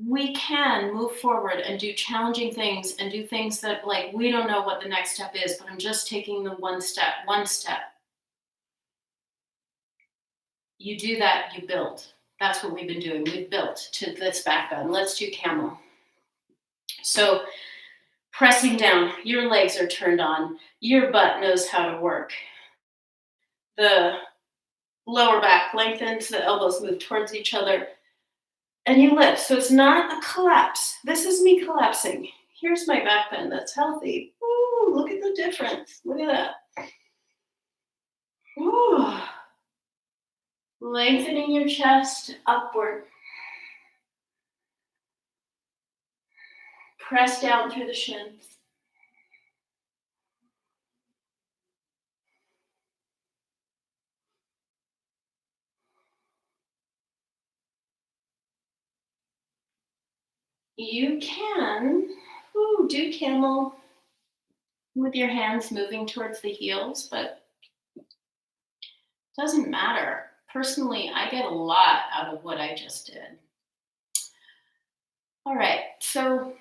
We can move forward and do challenging things and do things that like we don't know what the next step is, but I'm just taking the one step. You do that, you build. That's what we've been doing. We've built to this backbend. Let's do camel. So pressing down, your legs are turned on, your butt knows how to work. The lower back lengthens, the elbows move towards each other, and you lift. So it's not a collapse. This is me collapsing. Here's my back bend that's healthy. Ooh, look at the difference. Look at that. Ooh. Lengthening your chest upward. Press down through the shins. You can do camel with your hands moving towards the heels, but it doesn't matter. Personally, I get a lot out of what I just did. All right, so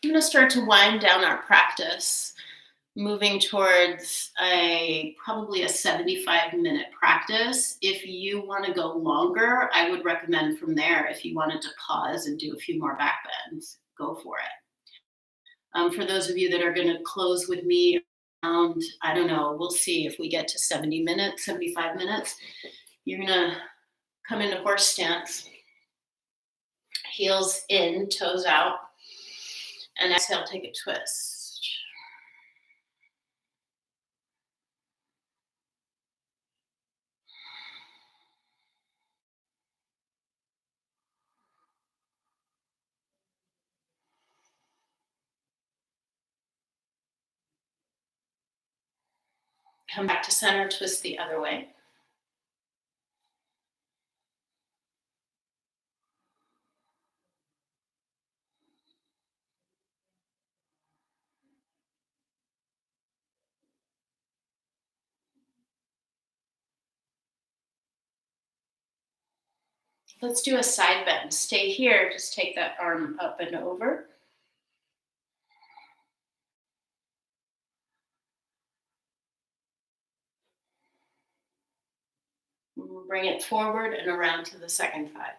I'm going to start to wind down our practice, moving towards probably a 75-minute practice. If you want to go longer, I would recommend from there, if you wanted to pause and do a few more back bends, go for it. For those of you that are going to close with me around, I don't know, we'll see if we get to 70 minutes, 75 minutes. You're going to come into horse stance, heels in, toes out, and exhale, take a twist. Come back to center, twist the other way. Let's do a side bend. Stay here, just take that arm up and over. Bring it forward and around to the second thigh.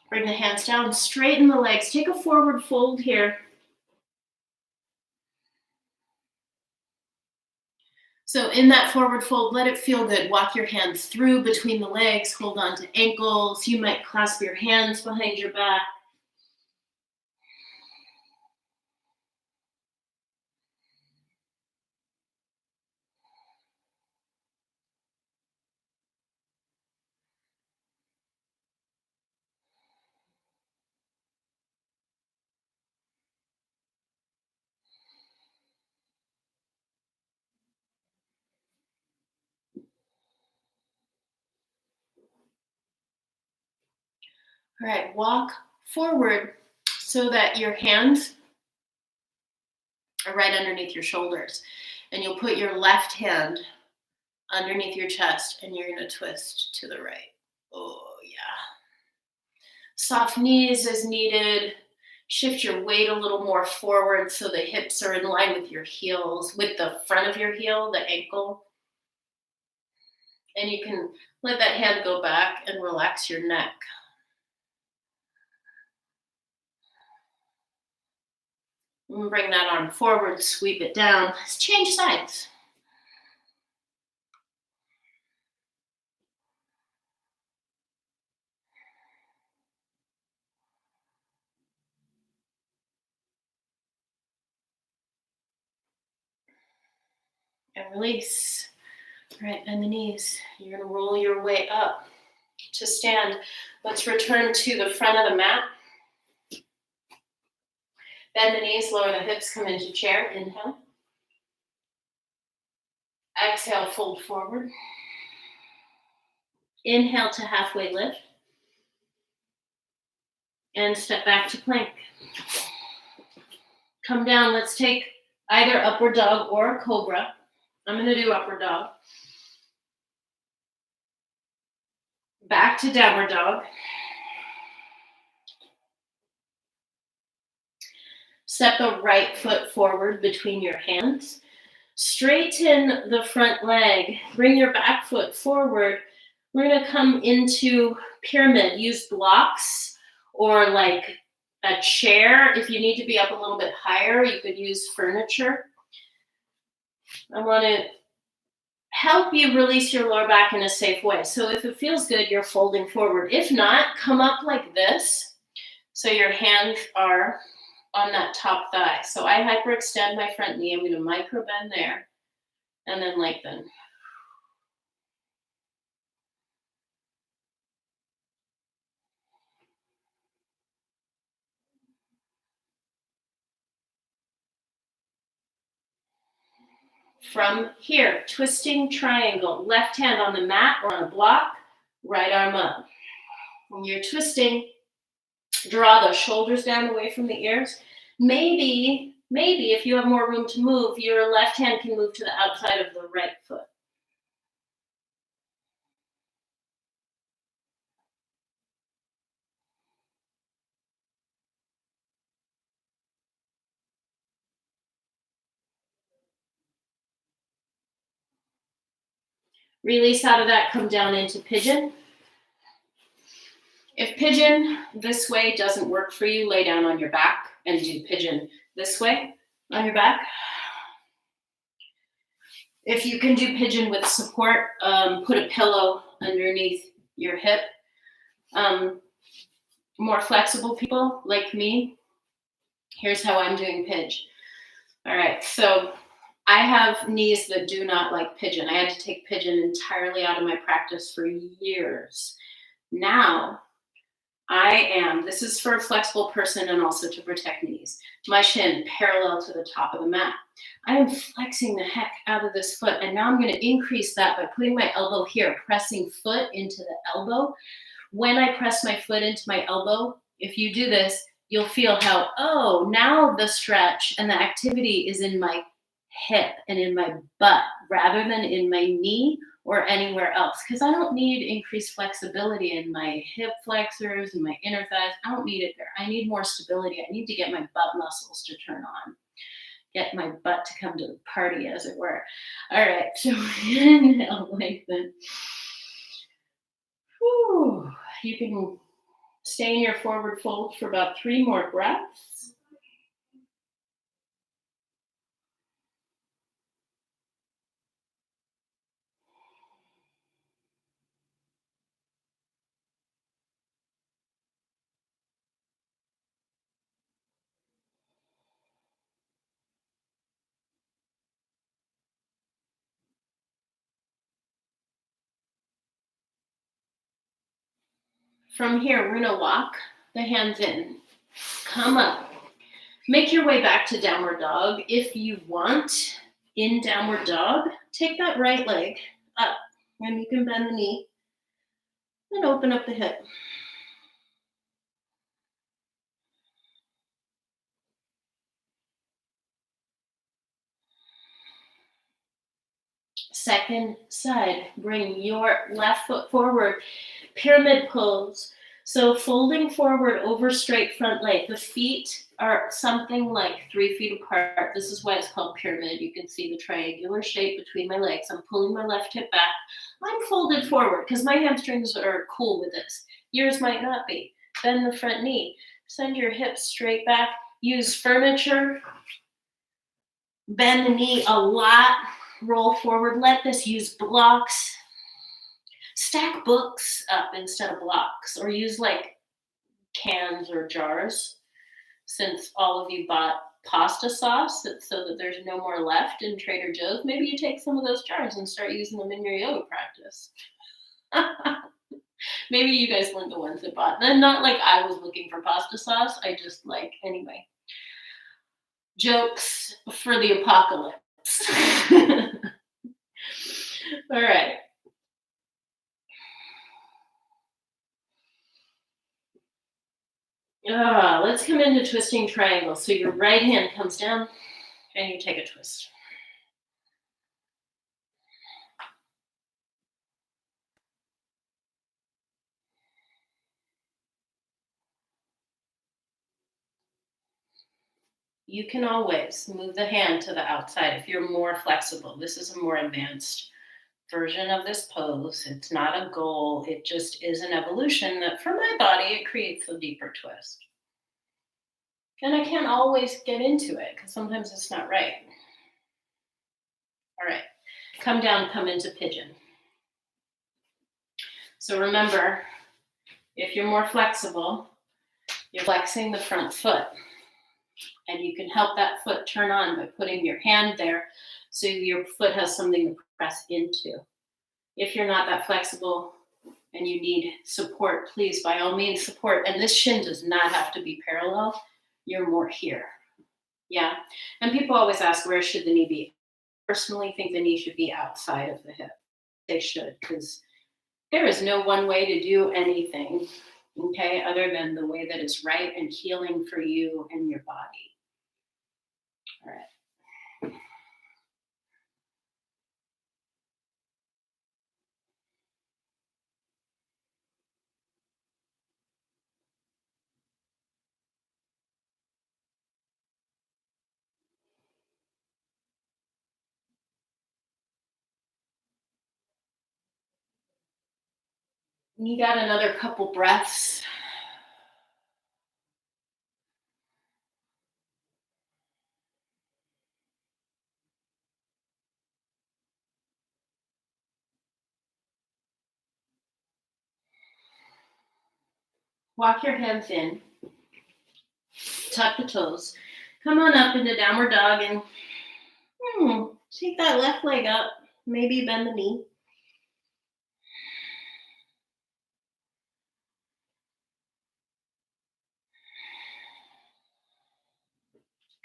Bring the hands down, straighten the legs. Take a forward fold here. So in that forward fold, let it feel good. Walk your hands through between the legs, hold on to ankles. You might clasp your hands behind your back. All right, walk forward so that your hands are right underneath your shoulders. And you'll put your left hand underneath your chest and you're going to twist to the right. Oh, yeah. Soft knees as needed. Shift your weight a little more forward so the hips are in line with your heels, with the front of your heel, the ankle. And you can let that hand go back and relax your neck. Bring that arm forward, sweep it down. Let's change sides. and release. All right, bend the knees. You're going to roll your way up to stand. Let's return to the front of the mat. Bend the knees, lower the hips, come into chair. Inhale. Exhale, fold forward. Inhale to halfway lift. And step back to plank. Come down. Let's take either upward dog or cobra. I'm going to do upward dog. Back to downward dog. Step the right foot forward between your hands. Straighten the front leg. Bring your back foot forward. We're going to come into pyramid. Use blocks or like a chair. If you need to be up a little bit higher, you could use furniture. I want to help you release your lower back in a safe way. So if it feels good, you're folding forward. If not, come up like this. So your hands are on that top thigh. So I hyperextend my front knee. I'm going to micro bend there and then lengthen. From here, twisting triangle, left hand on the mat or on a block, right arm up. When you're twisting, draw the shoulders down away from the ears. Maybe if you have more room to move, your left hand can move to the outside of the right foot. Release out of that, come down into pigeon. If pigeon this way doesn't work for you, lay down on your back and do pigeon this way on your back. If you can do pigeon with support, put a pillow underneath your hip. More flexible people like me, here's how I'm doing pigeon. All right, so I have knees that do not like pigeon. I had to take pigeon entirely out of my practice for years. Now, this is for a flexible person and also to protect knees. My shin parallel to the top of the mat. I am flexing the heck out of this foot, and now I'm going to increase that by putting my elbow here, pressing foot into the elbow. When I press my foot into my elbow, if you do this, you'll feel how, oh, now the stretch and the activity is in my hip and in my butt rather than in my knee or anywhere else, because I don't need increased flexibility in my hip flexors and my inner thighs. I don't need it there. I need more stability. I need to get my butt muscles to turn on, get my butt to come to the party, as it were. All right, so inhale, lengthen. Whew. You can stay in your forward fold for about 3 more breaths. From here, we're gonna walk the hands in, come up, make your way back to downward dog. If you want, in downward dog, take that right leg up, and you can bend the knee and open up the hip. Second side, bring your left foot forward, pyramid pose. So folding forward over straight front leg. The feet are something like 3 feet apart. This is why it's called pyramid. You can see the triangular shape between my legs. I'm pulling my left hip back. I'm folded forward because my hamstrings are cool with this. Yours might not be. Bend the front knee. Send your hips straight back. Use furniture. Bend the knee a lot. Roll forward. Let this use blocks. Stack books up instead of blocks, or use like cans or jars, since all of you bought pasta sauce so that there's no more left in Trader Joe's, maybe you take some of those jars and start using them in your yoga practice. Maybe you guys weren't the ones that bought them. Not like I was looking for pasta sauce. I just anyway. Jokes for the apocalypse. All right. Let's come into twisting triangle. So your right hand comes down and you take a twist. You can always move the hand to the outside if you're more flexible. This is a more advanced version of this pose. It's not a goal. It just is an evolution that for my body, it creates a deeper twist. And I can't always get into it because sometimes it's not right. All right, come down, come into pigeon. So remember, if you're more flexible, you're flexing the front foot. And you can help that foot turn on by putting your hand there so your foot has something to press into. If you're not that flexible and you need support, please, by all means, support. And this shin does not have to be parallel. You're more here. Yeah. And people always ask, where should the knee be? I personally think the knee should be outside of the hip. They should, because there is no one way to do anything, okay, other than the way that is right and healing for you and your body. All right. You got another couple breaths. Walk your hands in. Tuck the toes. Come on up into downward dog and take that left leg up. Maybe bend the knee.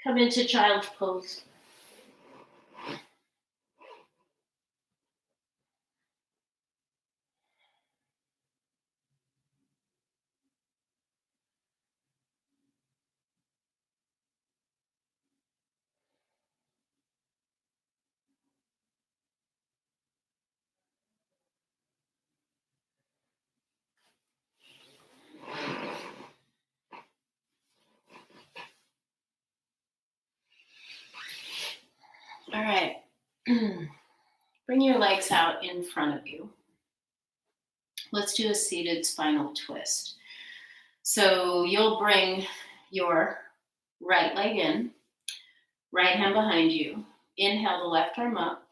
Come into child's pose. All right. Bring your legs out in front of you. Let's do a seated spinal twist. So you'll bring your right leg in, right hand behind you. Inhale the left arm up.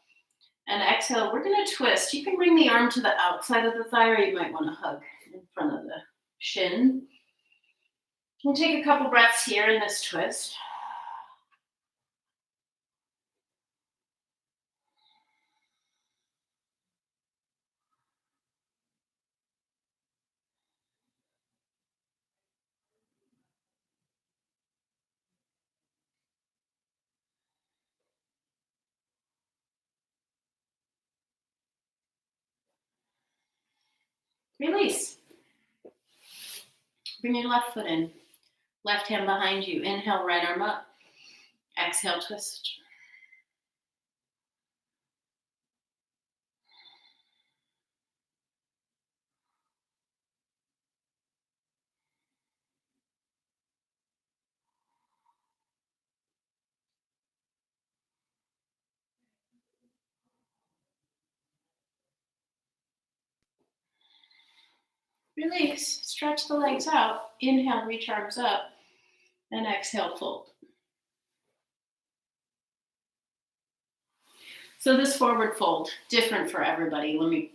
And exhale, we're going to twist. You can bring the arm to the outside of the thigh, or you might want to hug in front of the shin. We'll take a couple breaths here in this twist. Release. Bring your left foot in. Left hand behind you. Inhale, right arm up. Exhale, twist. Release. Stretch the legs out. Inhale, reach arms up. And exhale, fold. So this forward fold, different for everybody. Let me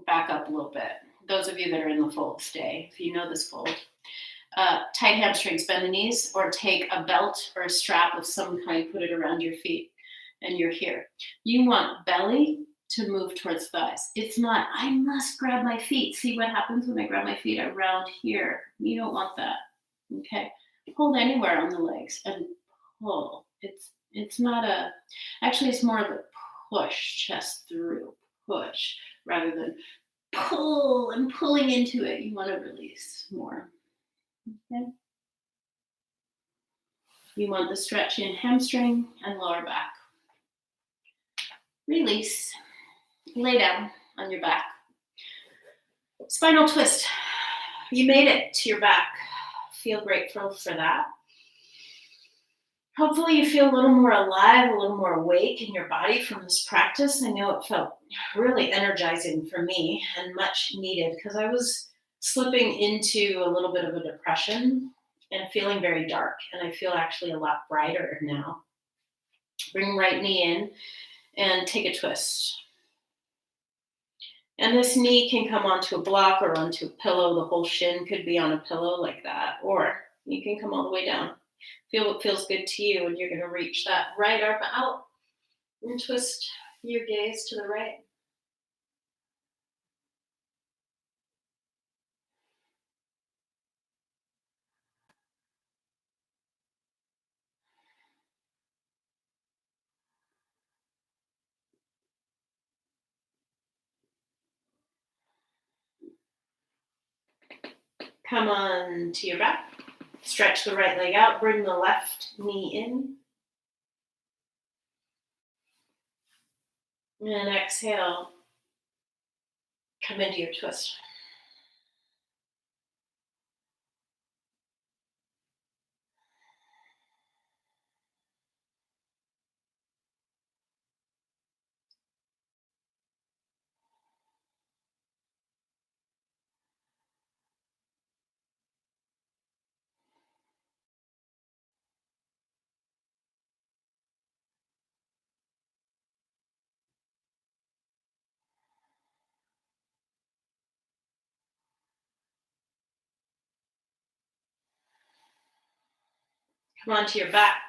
back up a little bit. Those of you that are in the fold, stay. If you know this fold. tight hamstrings, bend the knees, or take a belt or a strap of some kind, put it around your feet, and you're here. You want belly to move towards thighs. It's not, I must grab my feet. See what happens when I grab my feet around here. You don't want that. Okay. Hold anywhere on the legs and pull. It's not a, actually it's more of a push, chest through, push, rather than pull and pulling into it. You want to release more. Okay. You want the stretch in hamstring and lower back. Release. Lay down on your back. Spinal twist. You made it to your back. Feel grateful for that. Hopefully you feel a little more alive, a little more awake in your body from this practice. I know it felt really energizing for me and much needed because I was slipping into a little bit of a depression and feeling very dark. And I feel actually a lot brighter now. Bring right knee in and take a twist. And this knee can come onto a block or onto a pillow. The whole shin could be on a pillow like that. Or you can come all the way down. Feel what feels good to you, and you're going to reach that right arm out and twist your gaze to the right. Come on to your back. Stretch the right leg out. Bring the left knee in. And exhale. Come into your twist. Come onto your back.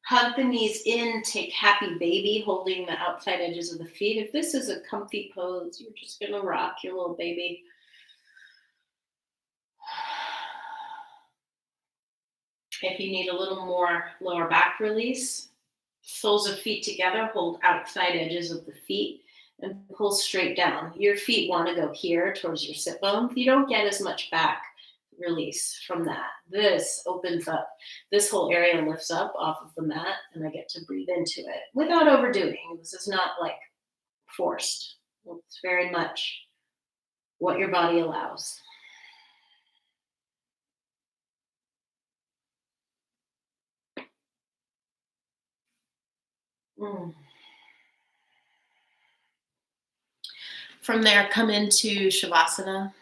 Hug the knees in. Take happy baby, holding the outside edges of the feet. If this is a comfy pose, you're just going to rock your little baby. If you need a little more lower back release, soles of feet together, hold outside edges of the feet and pull straight down. Your feet want to go here towards your sit bones. You don't get as much back release from that. This opens up. This whole area lifts up off of the mat, and I get to breathe into it without overdoing. This is not like forced. It's very much what your body allows. From there, come into Shavasana.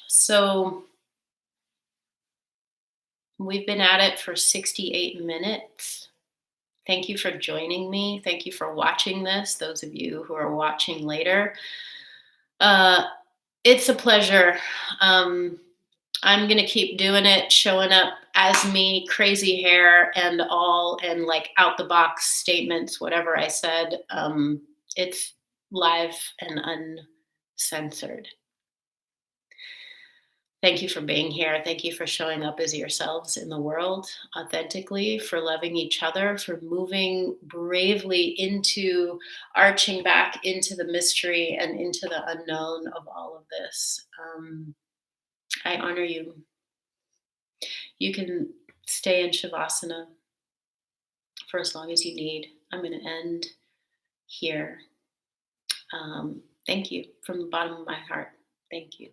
So we've been at it for 68 minutes. Thank you for joining me. Thank you for watching this, those of you who are watching later. It's a pleasure. I'm going to keep doing it, showing up as me, crazy hair and all, and like out the box statements, whatever I said. It's live and uncensored. Thank you for being here. Thank you for showing up as yourselves in the world authentically, for loving each other, for moving bravely into arching back into the mystery and into the unknown of all of this. I honor you. You can stay in Shavasana for as long as you need. I'm going to end here. Thank you from the bottom of my heart. Thank you.